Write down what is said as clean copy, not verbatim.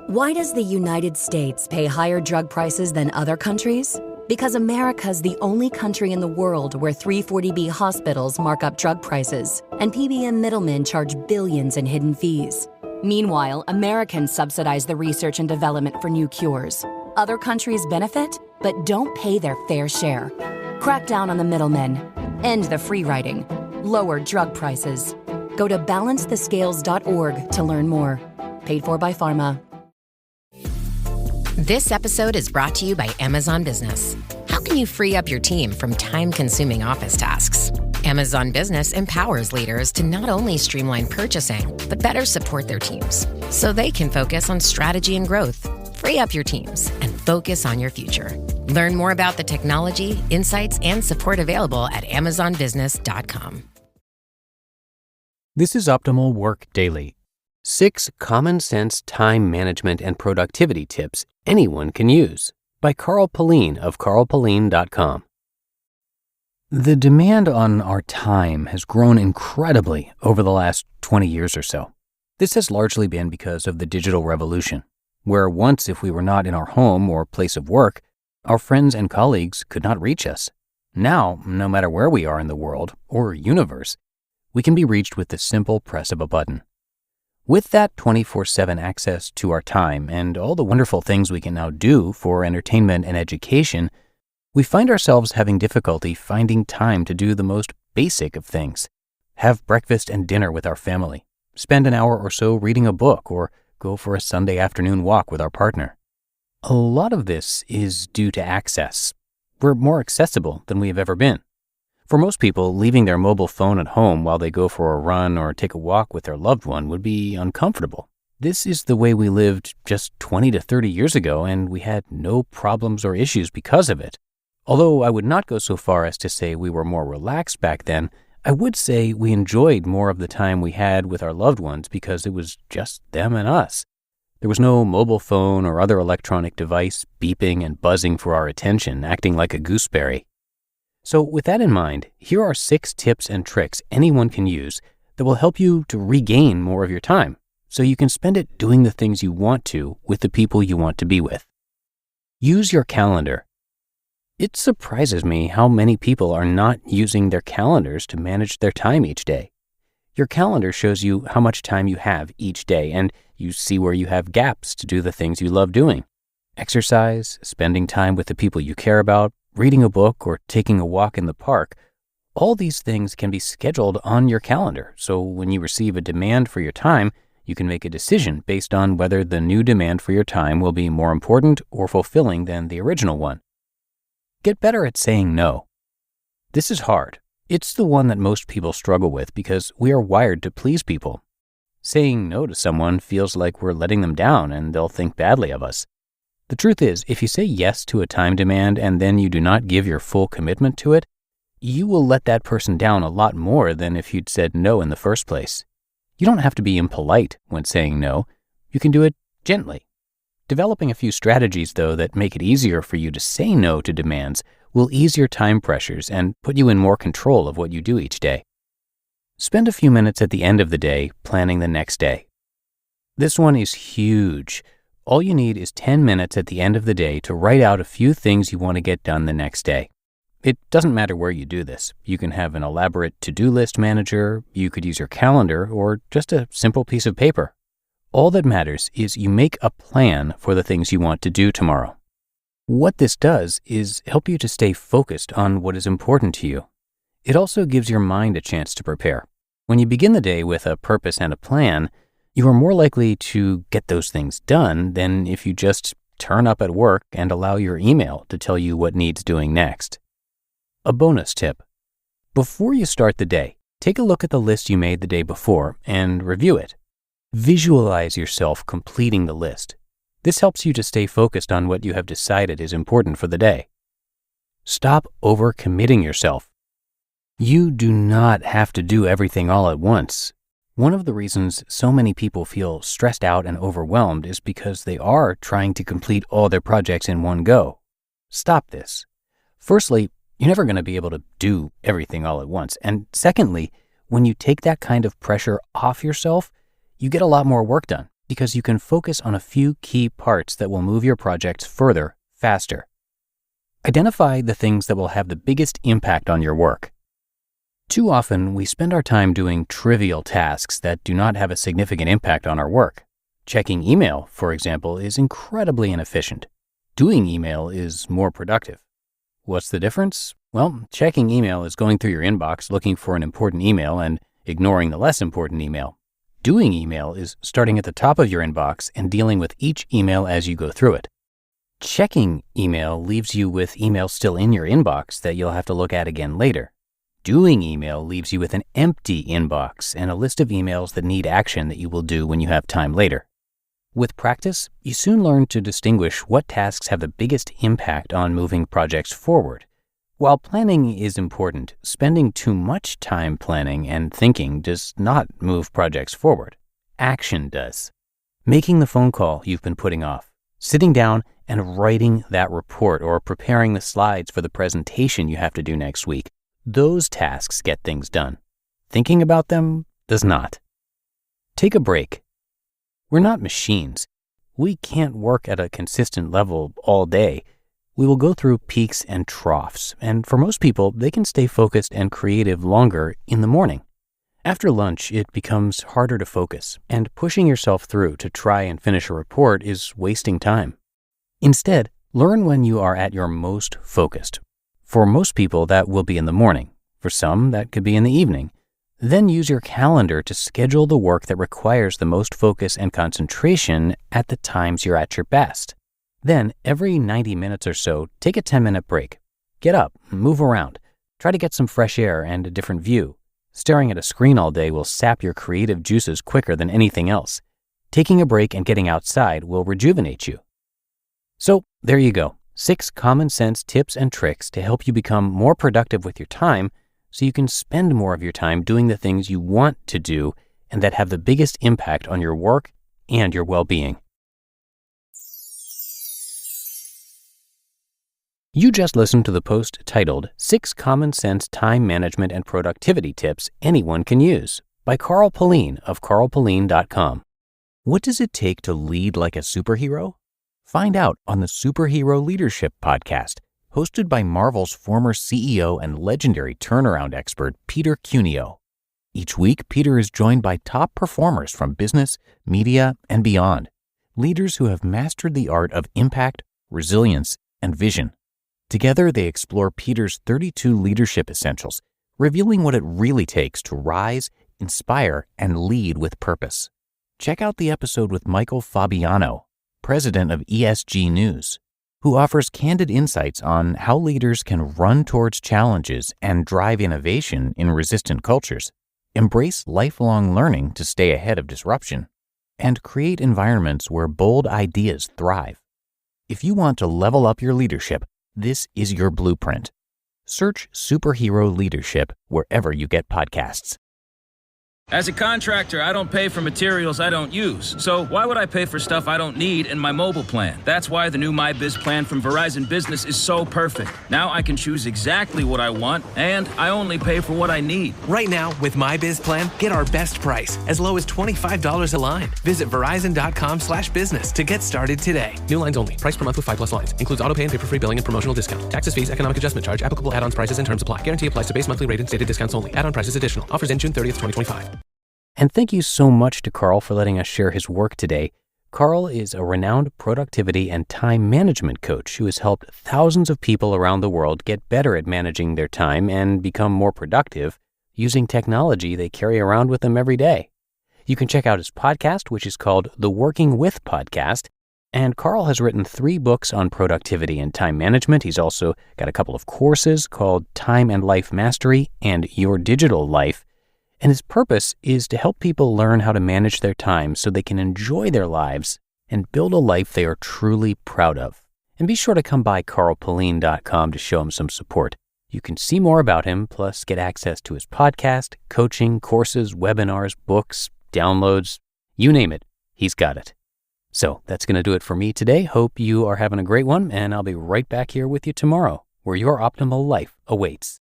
Why does the United States pay higher drug prices than other countries? Because America's the only country in the world where 340B hospitals mark up drug prices and PBM middlemen charge billions in hidden fees. Meanwhile, Americans subsidize the research and development for new cures. Other countries benefit, but don't pay their fair share. Crack down on the middlemen. End the free riding. Lower drug prices. Go to balancethescales.org to learn more. Paid for by Pharma. This episode is brought to you by Amazon Business. How can you free up your team from time-consuming office tasks? Amazon Business empowers leaders to not only streamline purchasing, but better support their teams so they can focus on strategy and growth. Free up your teams and focus on your future. Learn more about the technology, insights, and support available at amazonbusiness.com. This is Optimal Work Daily. 6 common sense time management and productivity tips anyone can use by Pullein of carlpullein.com. The demand on our time has grown incredibly over the last 20 years or so. This has largely been because of the digital revolution, where once if we were not in our home or place of work, our friends and colleagues could not reach us. Now, no matter where we are in the world or universe, we can be reached with the simple press of a button. With that 24/7 access to our time and all the wonderful things we can now do for entertainment and education, we find ourselves having difficulty finding time to do the most basic of things. Have breakfast and dinner with our family, spend an hour or so reading a book, or go for a Sunday afternoon walk with our partner. A lot of this is due to access. We're more accessible than we have ever been. For most people, leaving their mobile phone at home while they go for a run or take a walk with their loved one would be uncomfortable. This is the way we lived just 20 to 30 years ago, and we had no problems or issues because of it. Although I would not go so far as to say we were more relaxed back then, I would say we enjoyed more of the time we had with our loved ones because it was just them and us. There was no mobile phone or other electronic device beeping and buzzing for our attention, acting like a gooseberry. So with that in mind, here are 6 tips and tricks anyone can use that will help you to regain more of your time so you can spend it doing the things you want to with the people you want to be with. Use your calendar. It surprises me how many people are not using their calendars to manage their time each day. Your calendar shows you how much time you have each day, and you see where you have gaps to do the things you love doing. Exercise, spending time with the people you care about, reading a book, or taking a walk in the park. All these things can be scheduled on your calendar, so when you receive a demand for your time, you can make a decision based on whether the new demand for your time will be more important or fulfilling than the original one. Get better at saying no. This is hard. It's the one that most people struggle with because we are wired to please people. Saying no to someone feels like we're letting them down and they'll think badly of us. The truth is, if you say yes to a time demand and then you do not give your full commitment to it, you will let that person down a lot more than if you'd said no in the first place. You don't have to be impolite when saying no. You can do it gently. Developing a few strategies, though, that make it easier for you to say no to demands will ease your time pressures and put you in more control of what you do each day. Spend a few minutes at the end of the day planning the next day. This one is huge. All you need is 10 minutes at the end of the day to write out a few things you want to get done the next day. It doesn't matter where you do this. You can have an elaborate to-do list manager, you could use your calendar, or just a simple piece of paper. All that matters is you make a plan for the things you want to do tomorrow. What this does is help you to stay focused on what is important to you. It also gives your mind a chance to prepare. When you begin the day with a purpose and a plan, you are more likely to get those things done than if you just turn up at work and allow your email to tell you what needs doing next. A bonus tip. Before you start the day, take a look at the list you made the day before and review it. Visualize yourself completing the list. This helps you to stay focused on what you have decided is important for the day. Stop overcommitting yourself. You do not have to do everything all at once. One of the reasons so many people feel stressed out and overwhelmed is because they are trying to complete all their projects in one go. Stop this. Firstly, you're never going to be able to do everything all at once. And secondly, when you take that kind of pressure off yourself, you get a lot more work done because you can focus on a few key parts that will move your projects further, faster. Identify the things that will have the biggest impact on your work. Too often, we spend our time doing trivial tasks that do not have a significant impact on our work. Checking email, for example, is incredibly inefficient. Doing email is more productive. What's the difference? Well, checking email is going through your inbox looking for an important email and ignoring the less important email. Doing email is starting at the top of your inbox and dealing with each email as you go through it. Checking email leaves you with emails still in your inbox that you'll have to look at again later. Doing email leaves you with an empty inbox and a list of emails that need action that you will do when you have time later. With practice, you soon learn to distinguish what tasks have the biggest impact on moving projects forward. While planning is important, spending too much time planning and thinking does not move projects forward. Action does. Making the phone call you've been putting off, sitting down and writing that report or preparing the slides for the presentation you have to do next week, those tasks get things done. Thinking about them does not. Take a break. We're not machines. We can't work at a consistent level all day. We will go through peaks and troughs, and for most people, they can stay focused and creative longer in the morning. After lunch, it becomes harder to focus, and pushing yourself through to try and finish a report is wasting time. Instead, learn when you are at your most focused. For most people, that will be in the morning. For some, that could be in the evening. Then use your calendar to schedule the work that requires the most focus and concentration at the times you're at your best. Then, every 90 minutes or so, take a 10-minute break. Get up, move around. Try to get some fresh air and a different view. Staring at a screen all day will sap your creative juices quicker than anything else. Taking a break and getting outside will rejuvenate you. So, there you go. 6 common sense tips and tricks to help you become more productive with your time so you can spend more of your time doing the things you want to do and that have the biggest impact on your work and your well-being. You just listened to the post titled 6 Common Sense Time Management and Productivity Tips Anyone Can Use by Carl Pullein of carlpullein.com. What does it take to lead like a superhero? Find out on the Superhero Leadership Podcast, hosted by Marvel's former CEO and legendary turnaround expert, Peter Cuneo. Each week, Peter is joined by top performers from business, media, and beyond, leaders who have mastered the art of impact, resilience, and vision. Together, they explore Peter's 32 leadership essentials, revealing what it really takes to rise, inspire, and lead with purpose. Check out the episode with Michael Fabiano, president of ESG News, who offers candid insights on how leaders can run towards challenges and drive innovation in resistant cultures, embrace lifelong learning to stay ahead of disruption, and create environments where bold ideas thrive. If you want to level up your leadership, this is your blueprint. Search Superhero Leadership wherever you get podcasts. As a contractor, I don't pay for materials I don't use. So why would I pay for stuff I don't need in my mobile plan? That's why the new MyBiz plan from Verizon Business is so perfect. Now I can choose exactly what I want, and I only pay for what I need. Right now, with MyBiz plan, get our best price, as low as $25 a line. Visit verizon.com/business to get started today. New lines only. Price per month with 5+ lines. Includes auto pay and paper-free billing and promotional discount. Taxes, fees, economic adjustment charge. Applicable add-ons, prices, and terms apply. Guarantee applies to base monthly rate and stated discounts only. Add-on prices additional. Offers end June 30th, 2025. And thank you so much to Carl for letting us share his work today. Carl is a renowned productivity and time management coach who has helped thousands of people around the world get better at managing their time and become more productive using technology they carry around with them every day. You can check out his podcast, which is called The Working With Podcast. And Carl has written 3 books on productivity and time management. He's also got a couple of courses called Time and Life Mastery and Your Digital Life. And his purpose is to help people learn how to manage their time so they can enjoy their lives and build a life they are truly proud of. And be sure to come by carlpullein.com to show him some support. You can see more about him, plus get access to his podcast, coaching, courses, webinars, books, downloads, you name it, he's got it. So that's going to do it for me today. Hope you are having a great one, and I'll be right back here with you tomorrow, where your optimal life awaits.